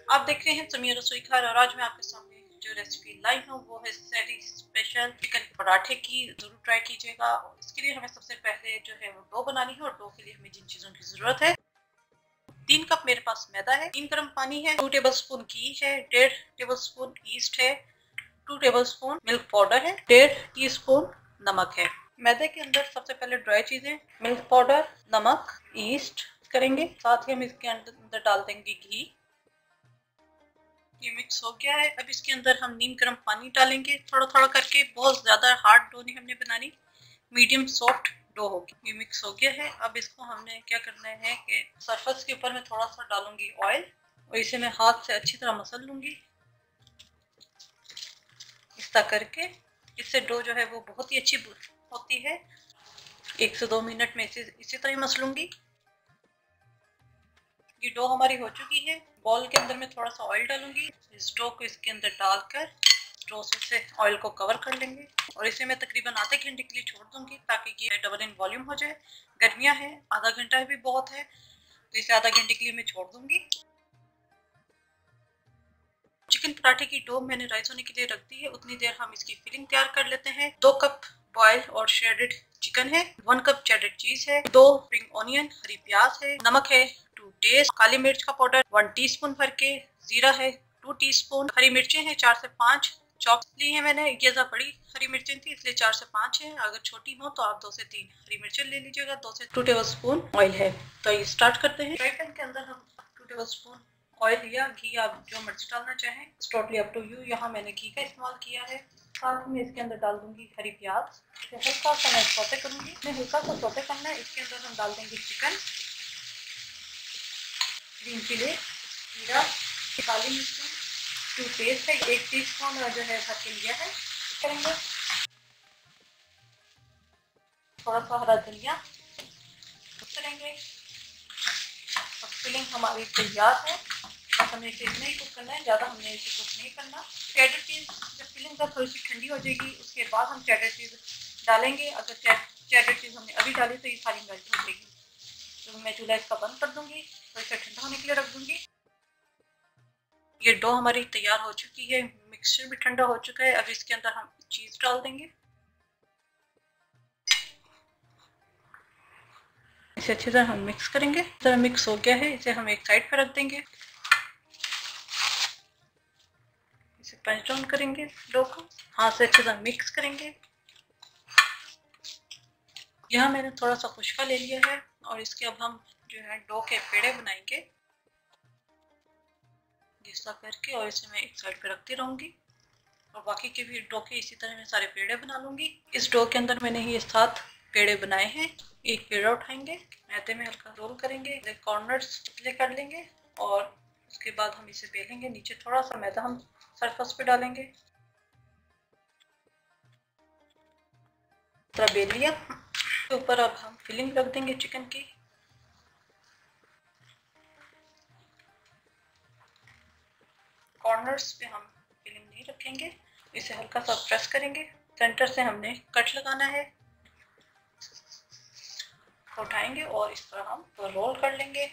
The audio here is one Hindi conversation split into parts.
आप देख रहे हैं समीर रसोई घर और आज मैं आपके सामने जो रेसिपी लाई हूँ वो है सैली स्पेशल चिकन पराठे की। जरूर ट्राई कीजिएगा। इसके लिए हमें सबसे पहले जो है वो डो बनानी है और डो के लिए हमें जिन चीजों की जरूरत है, 3 कप मेरे पास मैदा है, 3 गर्म पानी है, 2 टेबल स्पून घी है, 1.5 टेबल स्पून ईस्ट है, 2 टेबल स्पून मिल्क पाउडर है, 1.5 टी स्पून नमक है। मैदे के अंदर सबसे पहले ड्राई चीजें मिल्क पाउडर, नमक, ईस्ट करेंगे। साथ ही हम इसके अंदर डाल देंगे घी। ये मिक्स हो गया है। अब इसके अंदर हम नीम गर्म पानी डालेंगे थोड़ा थोड़ा करके। बहुत ज्यादा हार्ड डो नहीं हमने बनानी, मीडियम सॉफ्ट डो होगी। ये मिक्स हो गया है। अब इसको हमने क्या करना है कि सरफेस के ऊपर मैं थोड़ा सा डालूंगी ऑयल और इसे मैं हाथ से अच्छी तरह मसल लूंगी इस तरह करके। इससे डो जो है वो बहुत ही अच्छी होती है। 1 से 2 मिनट में इसी तरह ही मसलूंगी। ये डो हमारी हो चुकी है। बॉल के अंदर मैं थोड़ा सा ऑयल डालूंगी। इस डो को इसके अंदर डालकर डो से ऑयल को कवर कर लेंगे और इसे मैं तकरीबन आधे घंटे के लिए छोड़ दूंगी ताकि ये डबल इन वॉल्यूम हो जाए। गर्मियां है, आधा घंटा भी बहुत है, तो इसे आधा घंटे के लिए मैं छोड़ दूंगी। चिकन पराठे की डो मैंने राइस होने के लिए रख दी है। उतनी देर हम इसकी फिलिंग तैयार कर लेते हैं। 2 कप बॉयल और श्रेडेड चिकन है, 1 कप चेडर चीज है, 2 स्प्रिंग ऑनियन हरी प्याज है, नमक है टू टेस्ट, काली मिर्च का पाउडर 1 टीस्पून भर के, जीरा है 2 टीस्पून, हरी मिर्चें हैं 4 से 5 चॉप ली है मैंने। ये ज्यादा बड़ी हरी मिर्चें थी इसलिए 4 से 5 है। अगर छोटी हो तो आप 2 से 3 हरी मिर्चें ले लीजिएगा। 2 से 2 टेबल स्पून ऑयल है। तो ये स्टार्ट करते हैं। फ्राई पैन के अंदर हम 2 टेबल स्पून ऑयल या घी, आप जो मर्जी डालना चाहें, टोटली अप टू यू। यहाँ मैंने घी का इस्तेमाल किया है। साथ में इसके अंदर डाल दूंगी हरी प्याज। हल्का सा मैं सौते करूंगी। मैं हल्का सा सौते करना है। इसके अंदर हम डाल देंगे चिकन, ग्रीन चिली, जीरा, काली मिर्च, टूथपेस्ट है 1 टीस्पून जो है भर के लिया है करेंगे। थोड़ा सा हरा धनिया करेंगे। फिलिंग हमारी तैयार है। बस हमें इसे इतना ही कुक करना है, ज़्यादा हमने इसे कुक नहीं करना। चेडर चीज़ जब फिलिंग का थोड़ी सी ठंडी हो जाएगी उसके बाद हम चेडर चीज़ डालेंगे। अगर चेडर चीज़ हमने अभी डाली तो ये सारी मेल्ट हो जाएगी। तो मैं चूल्हा इसका बंद कर दूंगी और इसे ठंडा होने के लिए रख दूंगी। ये डो हमारी तैयार हो चुकी है। मिक्सचर भी ठंडा हो चुका है। अब इसके अंदर हम चीज़ डाल देंगे। इसे अच्छी तरह हम मिक्स करेंगे। इस तरह मिक्स हो गया है। इसे हम एक साइड पर रख देंगे। इसे पंच डाउन करेंगे डो को, हाथ से अच्छी तरह मिक्स करेंगे। यहाँ मैंने थोड़ा सा खुशका ले लिया है और इसके अब हम जो है डो के पेड़े बनाएंगे जिसका करके, और इसे मैं एक साइड पे रखती रहूंगी और बाकी के भी डो के इसी तरह मैं सारे पेड़े बना लूंगी। इस डो के अंदर मैंने ये 7 पेड़े बनाए हैं। एक पेड़ा उठाएंगे, मैदे में हल्का रोल करेंगे, कॉर्नर्स पतले कर लेंगे और उसके बाद हम इसे बेलेंगे। नीचे थोड़ा सा मैदा हम सरफेस पे डालेंगे। थोड़ा बेल लिया। ऊपर अब हम फिलिंग रख देंगे चिकन की। कॉर्नर्स पे हम फिलिंग नहीं रखेंगे। इसे हल्का सा प्रेस करेंगे। सेंटर से हमने कट लगाना है। उठाएंगे और इस तरह हम रोल कर लेंगे।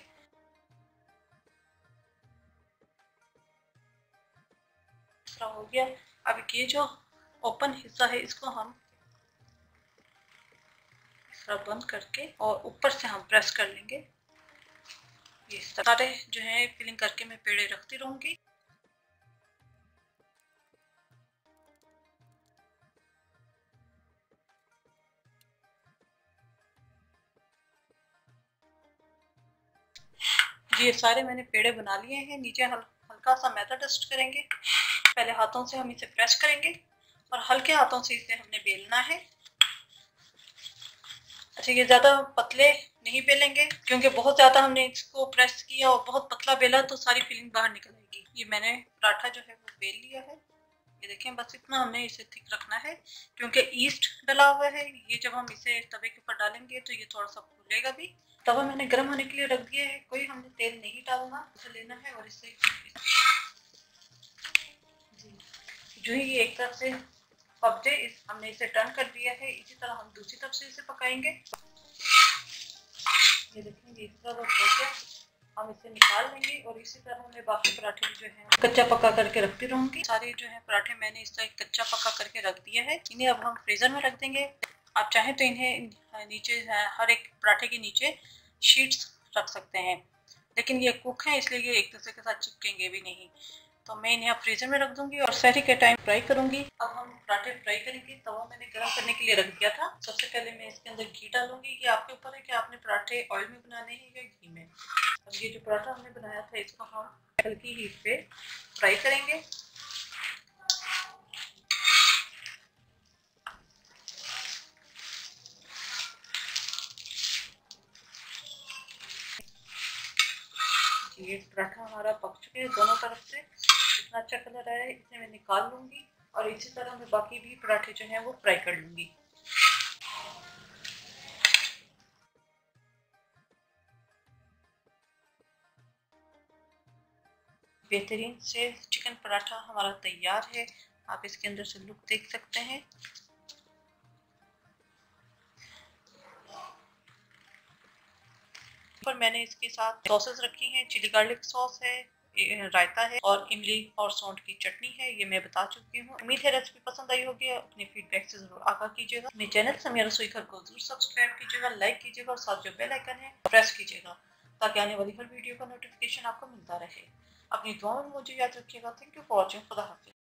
इस तरह हो गया। अब ये जो ओपन हिस्सा है इसको हम इस तरह बंद करके और ऊपर से हम प्रेस कर लेंगे। ये सारे जो है फिलिंग करके मैं पेड़े रखती रहूंगी। ये सारे मैंने पेड़े बना लिए हैं। नीचे हल्का सा मैदा डस्ट करेंगे। पहले हाथों से हम इसे प्रेस करेंगे और हल्के हाथों से इसे हमने बेलना है। अच्छा, ये ज्यादा पतले नहीं बेलेंगे क्योंकि बहुत ज्यादा हमने इसको प्रेस किया और बहुत पतला बेला तो सारी फिलिंग बाहर निकल आएगी। ये मैंने पराठा जो है वो बेल लिया है। ये देखें, बस इतना हमने इसे थिक रखना है क्योंकि ईस्ट डला हुआ है। ये जब हम इसे तवे के ऊपर डालेंगे तो ये थोड़ा सा फूलेगा भी। तवा मैंने गर्म होने के लिए रख दिया है। कोई हमने तेल नहीं डालना, इसे लेना है और इससे जो ही ये एक तरफ से पक जाए हमने इसे टर्न कर दिया है। इसी तरह हम दूसरी तरफ से इसे पकाएंगे। ये देखेंगे इस तरह हो गया। हम हम इसे निकाल लेंगे और इसी तरह मैं बाकी पराठे जो है कच्चा पक्का करके रखती रहूंगी। सारे जो है पराठे मैंने इस तरह कच्चा पक्का करके रख दिया है। इन्हें अब हम फ्रीजर में रख देंगे। आप चाहें तो इन्हें नीचे हर एक पराठे के नीचे शीट्स रख सकते हैं, लेकिन ये कुक है इसलिए ये एक दूसरे के साथ चिपकेंगे भी नहीं। तो मैं इन्हें अब फ्रीजर में रख दूंगी और सहरी के टाइम फ्राई करूंगी। अब हम पराठे फ्राई करेंगे। तवा मैंने गर्म करने के लिए रख दिया था। सबसे पहले मैं इसके अंदर घी डालूंगी। ये आपके ऊपर है कि आपने पराठे ऑयल में बनाने हैं या घी में। अब ये जो पराठा हमने बनाया था इसको हम हल्की हीट पे फ्राई करेंगे। ये पराठा हमारा पक चुके हैं दोनों तरफ से। इतना अच्छा कलर आया है, इसे मैं निकाल लूंगी और इसी तरह मैं बाकी भी पराठे जो हैं वो फ्राई कर लूंगी। बेहतरीन से चिकन पराठा हमारा तैयार है। आप इसके अंदर से लुक देख सकते हैं। पर मैंने इसके साथ सॉसेस रखी हैं। चिली गार्लिक सॉस है, रायता है और इमली और सौंठ की चटनी है। ये मैं बता चुकी हूँ। उम्मीद है रेसिपी पसंद आई होगी। अपने फीडबैक से जरूर आगाह कीजिएगा। मेरे चैनल समिया रसोई घर को जरूर सब्सक्राइब कीजिएगा, लाइक कीजिएगा और साथ जो बेल आइकन है प्रेस कीजिएगा ताकि आने वाली हर वीडियो का नोटिफिकेशन आपको मिलता रहे। अपनी दुआओं में मुझे याद रखिएगा। Thank you for watching. खुदा हाफिज़।